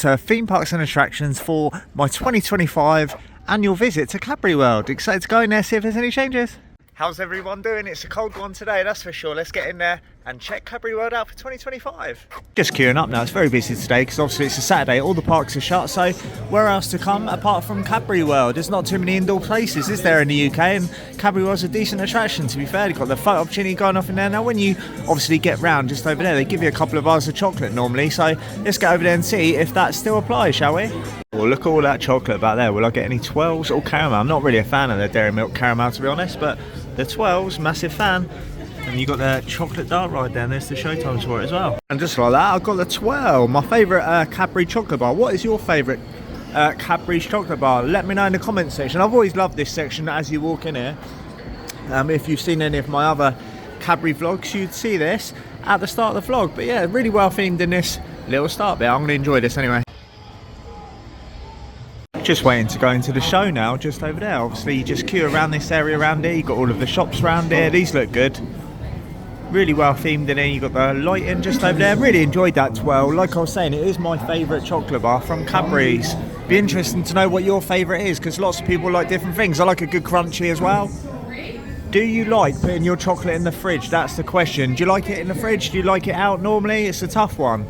at theme parks and attractions for my 2025 annual visit to Cadbury World. Excited to go in there, see if there's any changes. How's everyone doing? It's a cold one today, that's for sure. Let's get in there and check Cadbury World out for 2025. Just queuing up now. It's very busy today because obviously it's a Saturday. All the parks are shut, so where else to come apart from Cadbury World? There's not too many indoor places, is there, in the UK? And Cadbury World's a decent attraction, to be fair. You've got the photo opportunity going off in there. Now, when you obviously get round just over there, they give you a couple of bars of chocolate normally. So let's get over there and see if that still applies, shall we? Well, look at all that chocolate back there. Will I get any 12s or caramel? I'm not really a fan of the Dairy Milk caramel, to be honest, but the 12s, massive fan. And you got the chocolate dart ride there, and there's the showtimes for it as well. And just like that, I've got the 12, my favourite Cadbury chocolate bar. What is your favourite Cadbury's chocolate bar? Let me know in the comments section. I've always loved this section as you walk in here. If you've seen any of my other Cadbury vlogs, you'd see this at the start of the vlog. But yeah, really well themed in this little start bit. I'm going to enjoy this anyway. Just waiting to go into the show now, just over there. Obviously you just queue around this area around here. You've got all of the shops around here. These look good. Really well themed in here. You've got the lighting just over there. Really enjoyed that 12. Like I was saying, it is my favourite chocolate bar from Cadbury's. Be interesting to know what your favourite is, because lots of people like different things. I like a good crunchy as well. Do you like putting your chocolate in the fridge? That's the question. Do you like it in the fridge? Do you like it out normally? It's a tough one.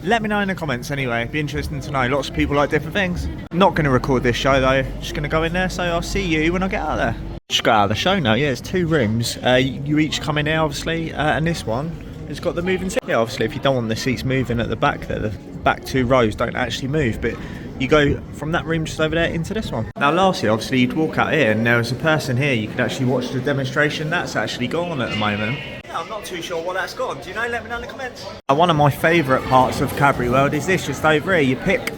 Let me know in the comments anyway. It'd be interesting to know. Lots of people like different things. Not going to record this show though. Just going to go in there, so I'll see you when I get out of there. Just got out of the show now. Yeah, it's 2 rooms. You each come in here obviously, and this one has got the moving seat. Yeah, obviously if you don't want the seats moving at the back there, the back 2 rows don't actually move, but you go from that room just over there into this one. Now lastly, obviously you'd walk out here and there was a person here. You could actually watch the demonstration. That's actually gone at the moment. I'm not too sure what that's gone. Do you know? Let me know in the comments. One of my favourite parts of Cadbury World is this, just over here. You pick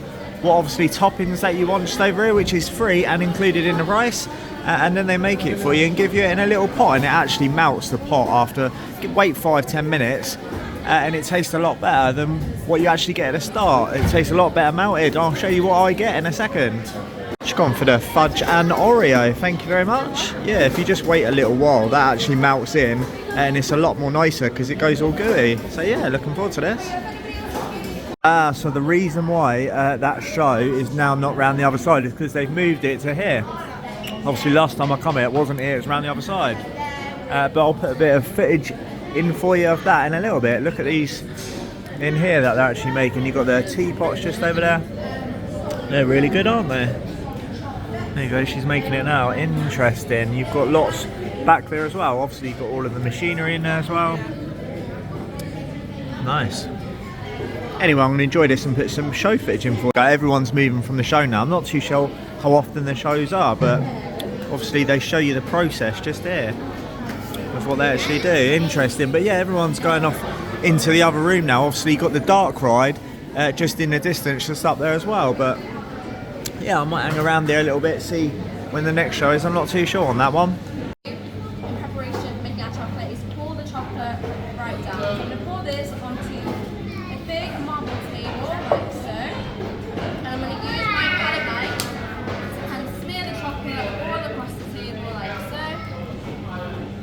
what obviously toppings that you want just over here, which is free and included in the price, and then they make it for you and give you it in a little pot, and it actually melts the pot after, wait 5-10 minutes, and it tastes a lot better than what you actually get at the start. It tastes a lot better melted. I'll show you what I get in a second. Just gone for the fudge and Oreo, thank you very much. Yeah, if you just wait a little while, that actually melts in and it's a lot more nicer because it goes all gooey. So yeah, looking forward to this. So the reason why that show is now not round the other side is because they've moved it to here. Obviously last time I come here, it wasn't here, it was round the other side. But I'll put a bit of footage in for you of that in a little bit. Look at these in here that they're actually making. You've got the teapots just over there. They're really good, aren't they? There you go, she's making it now. Interesting. You've got lots back there as well. Obviously you've got all of the machinery in there as well. Nice. Anyway, I'm going to enjoy this and put some show footage in for you. Everyone's moving from the show now. I'm not too sure how often the shows are, but obviously they show you the process just here of what they actually do. Interesting. But yeah, everyone's going off into the other room now. Obviously you've got the dark ride just in the distance just up there as well, but yeah, I might hang around there a little bit, see when the next show is. I'm not too sure on that one. In preparation, making our chocolate is pour the chocolate right down. I'm going to pour this onto a big marble table like so, and I'm going to use my palette knife to kind of smear the chocolate all across the table like so.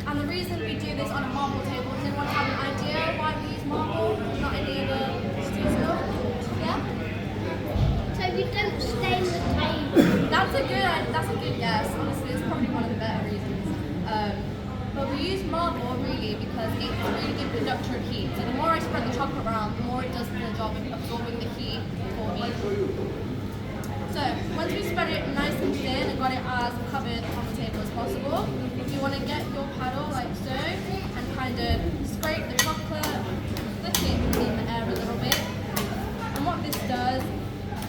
And the reason we do this on a marble table is anyone have an idea why we use marble, not any other steel stuff? Yeah? So we don't stain the table. That's a good guess. Honestly, it's probably one of the better reasons. But we use marble really because it's a really good conductor of heat. So the more I spread the chocolate around, the more it does the job of absorbing the heat for me. So once we spread it nice and thin and got it as covered on the table as possible, you want to get your paddle like so and kind of scrape the chocolate, flick it in the air a little bit. And what this does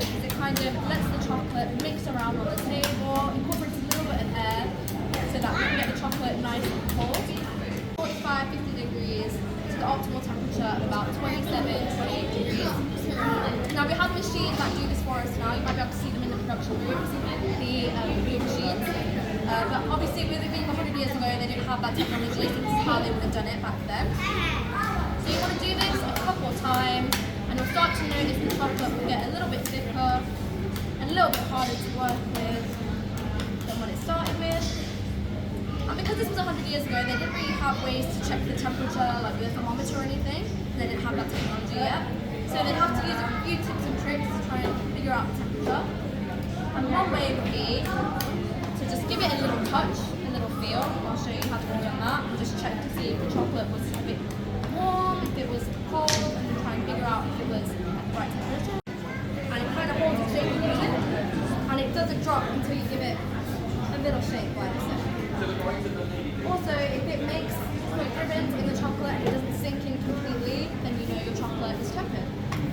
is it kind of lets the chocolate mix around on the table, incorporates a little bit of air so that we can get the chocolate nice and cold. 45-50 degrees is the optimal temperature at about 27-28 degrees. Now we have machines that do this for us now. You might be able to see them in the production rooms, the blue machines. But obviously with it being 100 years ago, they didn't have that technology, so this is how they would have done it back then. So you want to do this a couple of times, and you'll start to notice the chocolate will get a little bit thicker and a little bit harder to work with than what it started with. And because this was 100 years ago, they didn't really have ways to check the temperature, like with a thermometer or anything. They didn't have that technology yet. So they'd have to use a few tips and tricks to try and give it a little touch, a little feel. I'll show you how to do that. We'll just check to see if the chocolate was a bit warm, if it was cold, and then try and figure out if it was at the right temperature. And it kind of holds its shape in your hand, and it doesn't drop until you give it a little shake, like I said. Also, if it makes quick ribbons in the chocolate and it doesn't sink in completely, then you know your chocolate is tepid.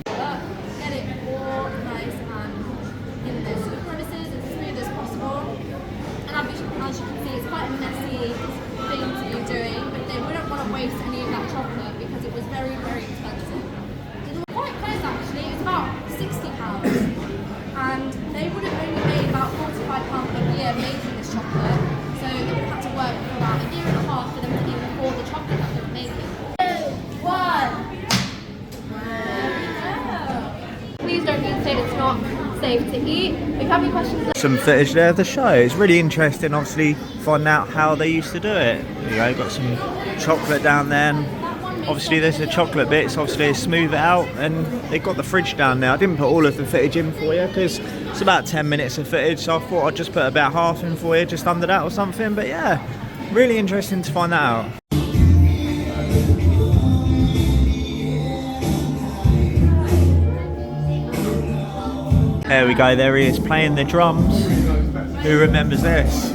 But get it all nice and in the scoop crevices as smooth as possible. And as you can see, it's quite a messy thing to be doing, but they wouldn't want to waste any of that chocolate because it was very, very expensive. It was quite close actually, it was about £60. And they would have only made about £45 a year making this chocolate. So they would have had to work for about a year and a half for them to even afford the chocolate that they were making. 2, 1. Please don't be saying it's not safe to eat. If you have any questions, Some footage there of the show. It's really interesting, obviously, finding out how they used to do it. You know, got some chocolate down there. And obviously, there's the chocolate bits. Obviously, they smooth it out, and they've got the fridge down there. I didn't put all of the footage in for you because it's about 10 minutes of footage, so I thought I'd just put about half in for you, just under that or something. But yeah, really interesting to find that out. There we go, there he is playing the drums. Who remembers this?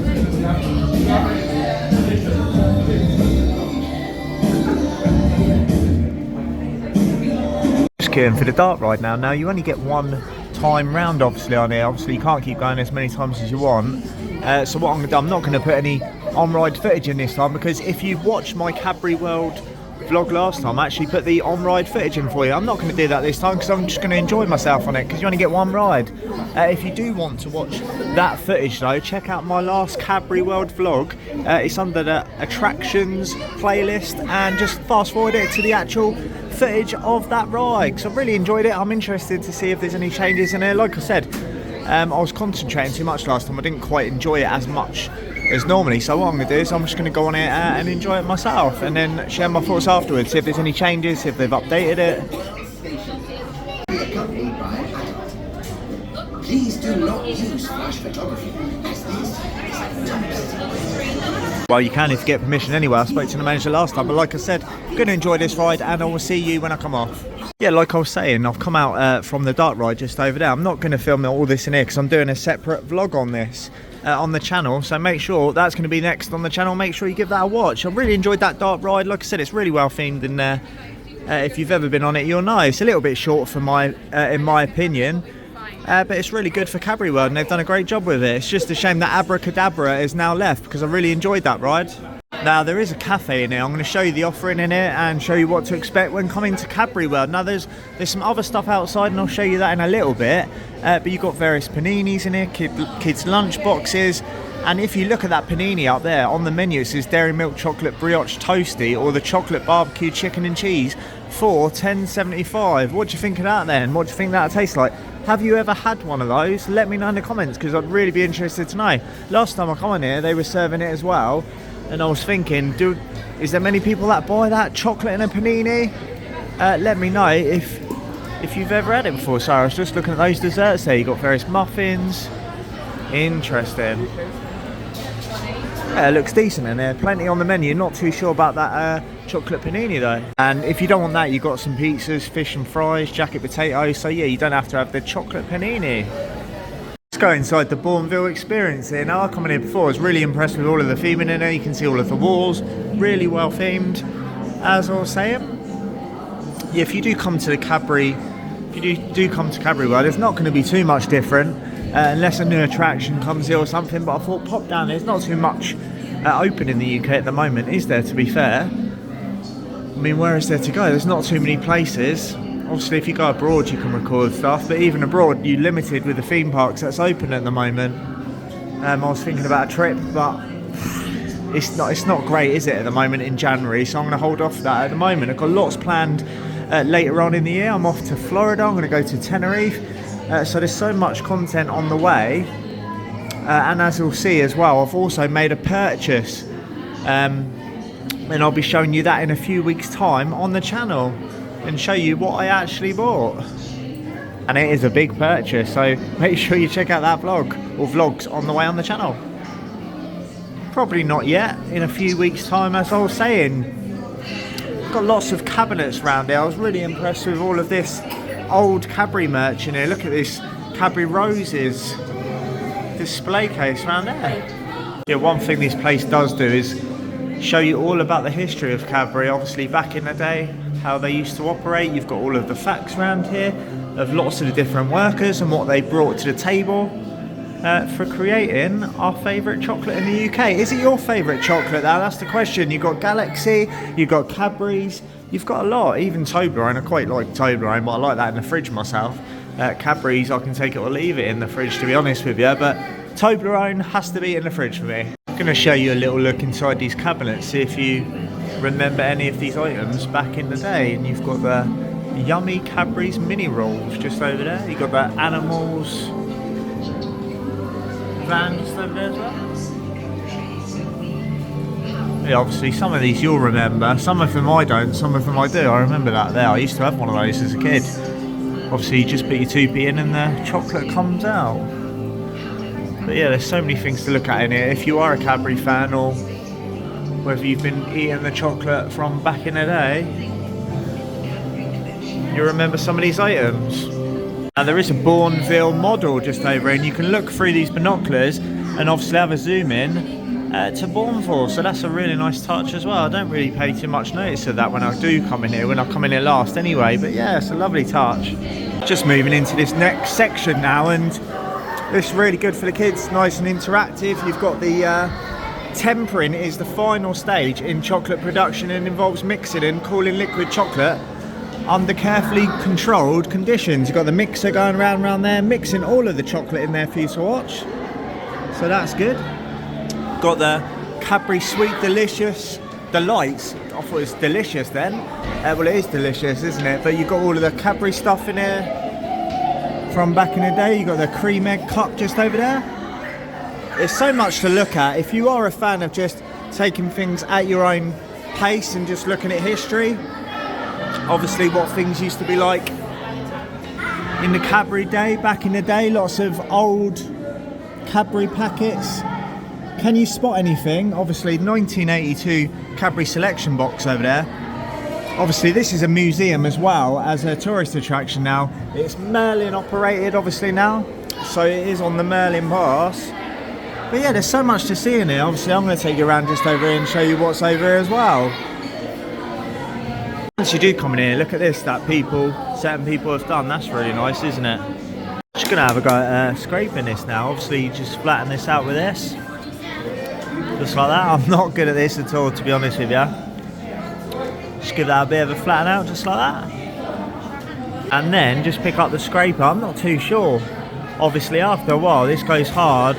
Just queuing for the dart ride now. Now you only get one time round obviously on here. Obviously you can't keep going as many times as you want. So what I'm going to do, I'm not going to put any on-ride footage in this time, because if you've watched my Cadbury World vlog last time, I actually put the on-ride footage in for you. I'm not going to do that this time because I'm just going to enjoy myself on it, because you only get one ride. If you do want to watch that footage though, check out my last Cadbury World vlog. It's under the attractions playlist, and just fast forward it to the actual footage of that ride, because I've really enjoyed it. I'm interested to see if there's any changes in there. Like I said, I was concentrating too much last time. I didn't quite enjoy it as much as normally, so what I'm going to do is I'm just going to go on it and enjoy it myself, and then share my thoughts afterwards, see if there's any changes, see if they've updated it. Please do not use flash photography, as these Well, you can if you get permission anyway. I spoke to the manager last time, but like I said, I'm going to enjoy this ride, and I will see you when I come off. Yeah, like I was saying, I've come out from the dart ride just over there. I'm not going to film all this in here because I'm doing a separate vlog on this on the channel, so make sure that's going to be next on the channel. Make sure you give that a watch. I really enjoyed that dart ride. Like I said, it's really well themed in there. If you've ever been on it, you'll know it's a little bit short for in my opinion, but it's really good for Cadbury World, and they've done a great job with it. It's just a shame that Abracadabra is now left, because I really enjoyed that ride. Now there is a cafe in here. I'm going to show you the offering in it and show you what to expect when coming to Cadbury World. Now there's some other stuff outside, and I'll show you that in a little bit. But you've got various paninis in here, kids lunch boxes, and if you look at that panini up there on the menu, it says Dairy Milk Chocolate Brioche Toasty or the Chocolate Barbecue Chicken and Cheese for $10.75. What do you think of that then? What do you think that'll taste like? Have you ever had one of those? Let me know in the comments, because I'd really be interested to know. Last time I come in here, they were serving it as well. And I was thinking, is there many people that buy that chocolate in a panini? Let me know if you've ever had it before. So I was just looking at those desserts there. You got various muffins. Interesting. Yeah, it looks decent in there. Plenty on the menu. Not too sure about that chocolate panini though. And if you don't want that, you've got some pizzas, fish and fries, jacket potatoes. So yeah, you don't have to have the chocolate panini. Let's go inside the Bournville experience here. Now, I come in here before, I was really impressed with all of the theming in there. You can see all of the walls, really well themed. As I was saying, yeah, if you do come to the Cadbury, if you do come to Cadbury World, it's not going to be too much different, unless a new attraction comes here or something. But I thought, pop down, there's not too much open in the UK at the moment, is there, to be fair? I mean, where is there to go? There's not too many places. Obviously, if you go abroad, you can record stuff, but even abroad, you're limited with the theme parks that's open at the moment. I was thinking about a trip, but it's not great, is it, at the moment in January? So I'm going to hold off that at the moment. I've got lots planned later on in the year. I'm off to Florida. I'm going to go to Tenerife. So there's so much content on the way. And as you'll see as well, I've also made a purchase, and I'll be showing you that in a few weeks' time on the channel, and show you what I actually bought. And it is a big purchase, so make sure you check out that vlog or vlogs on the way on the channel. Probably not yet, in a few weeks time, as I was saying. Got lots of cabinets around here. I was really impressed with all of this old Cadbury merch in here. Look at this Cadbury Roses display case around there. Yeah, one thing this place does do is show you all about the history of Cadbury, obviously back in the day, how they used to operate. You've got all of the facts around here of lots of the different workers and what they brought to the table for creating our favourite chocolate in the UK. Is it your favourite chocolate now? That's the question. You've got Galaxy, you've got Cadbury's, you've got a lot. Even Toblerone, I quite like Toblerone, but I like that in the fridge myself. Cadbury's, I can take it or leave it in the fridge, to be honest with you, but Toblerone has to be in the fridge for me. I'm going to show you a little look inside these cabinets, see if you remember any of these items back in the day. And you've got the yummy Cadbury's mini rolls just over there. You've got the animals van just over there as well. Yeah, obviously some of these you'll remember, some of them I don't, some of them I do. I remember that there. I used to have one of those as a kid. Obviously you just put your 2p in and the chocolate comes out. But yeah, there's so many things to look at in here. If you are a Cadbury fan, or whether you've been eating the chocolate from back in the day, you remember some of these items. Now there is a Bournville model just over here, and you can look through these binoculars and obviously have a zoom in to Bournville, so that's a really nice touch as well. I don't really pay too much notice of that when I do come in here, when I come in here last anyway, but yeah, it's a lovely touch. Just moving into this next section now, and it's really good for the kids, nice and interactive. You've got the tempering is the final stage in chocolate production and involves mixing and cooling liquid chocolate under carefully controlled conditions. You've got the mixer going around there, mixing all of the chocolate in there for you to watch. So that's good. Got the Cadbury Sweet Delicious Delights. I thought it was delicious then. Well, it is delicious, isn't it? But you've got all of the Cadbury stuff in here from back in the day. You've got the cream egg cup just over there. There's so much to look at. If you are a fan of just taking things at your own pace and just looking at history, obviously what things used to be like in the Cadbury day, back in the day, lots of old Cadbury packets. Can you spot anything? Obviously 1982 Cadbury selection box over there. Obviously this is a museum as well as a tourist attraction now. It's Merlin operated obviously now, so it is on the Merlin Pass. But yeah, there's so much to see in here. Obviously I'm going to take you around just over here and show you what's over here as well. Once you do come in here, look at this, that certain people have done. That's really nice, isn't it? Just going to have a go at scraping this now. Obviously you just flatten this out with this. Just like that. I'm not good at this at all, to be honest with you. Just give that a bit of a flatten out, just like that. And then just pick up the scraper. I'm not too sure. Obviously after a while this goes hard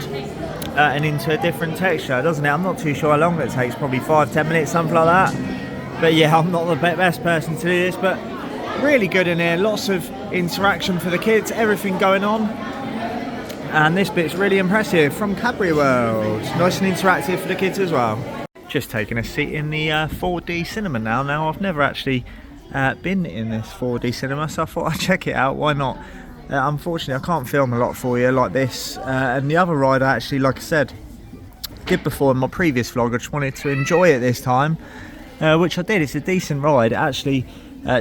and into a different texture, doesn't it? I'm not too sure how long it takes, probably 5-10 minutes, something like that. But yeah, I'm not the best person to do this, but really good in here. Lots of interaction for the kids, everything going on. And this bit's really impressive from Cadbury World. Nice and interactive for the kids as well. Just taking a seat in the 4D cinema now. Now I've never actually been in this 4D cinema, so I thought I'd check it out. Why not? Unfortunately I can't film a lot for you like this. And the other ride I actually, like I said, did before in my previous vlog. I just wanted to enjoy it this time, which I did. It's a decent ride. It actually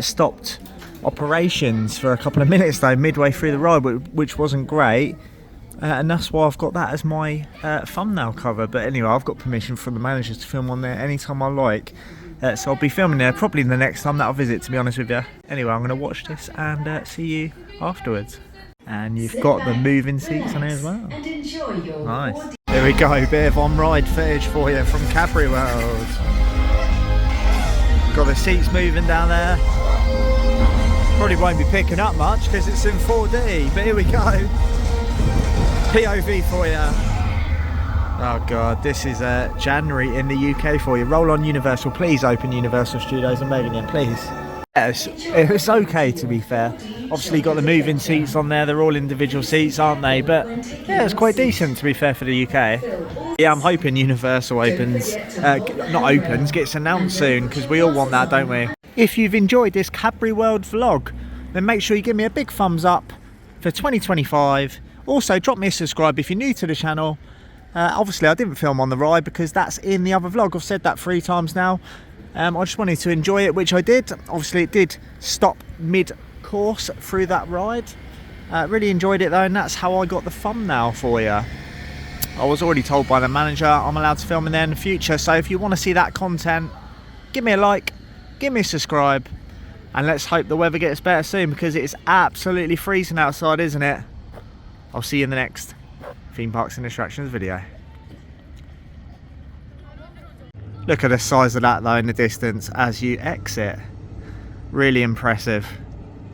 stopped operations for a couple of minutes though midway through the ride, which wasn't great. And that's why I've got that as my thumbnail cover. But anyway, I've got permission from the managers to film on there anytime I like. So I'll be filming there probably the next time that I visit, to be honest with you. Anyway, I'm going to watch this and see you afterwards. And you've got the moving seats on here as well. Nice. There we go, bit of on-ride footage for you from Cadbury World. Got the seats moving down there. Probably won't be picking up much because it's in 4D, but here we go. POV for you. Oh god, this is January in the UK for you. Roll on Universal, please open Universal Studios. I'm begging you, please. Yes, it's okay to be fair. Obviously you got the moving seats on there, they're all individual seats, aren't they? But yeah, it's quite decent to be fair for the UK. Yeah, I'm hoping Universal opens, gets announced soon, because we all want that, don't we? If you've enjoyed this Cadbury World vlog, then make sure you give me a big thumbs up for 2025. Also, drop me a subscribe if you're new to the channel, Obviously I didn't film on the ride because that's in the other vlog. I've said that 3 times now. I just wanted to enjoy it, which I did. Obviously it did stop mid-course through that ride. Really enjoyed it though, and that's how I got the thumbnail for you. I was already told by the manager I'm allowed to film in there in the future, so if you want to see that content, give me a like, give me a subscribe, and let's hope the weather gets better soon, because it's absolutely freezing outside, isn't it? I'll see you in the next Theme Parks and Attractions video. Look at the size of that though in the distance as you exit. Really impressive.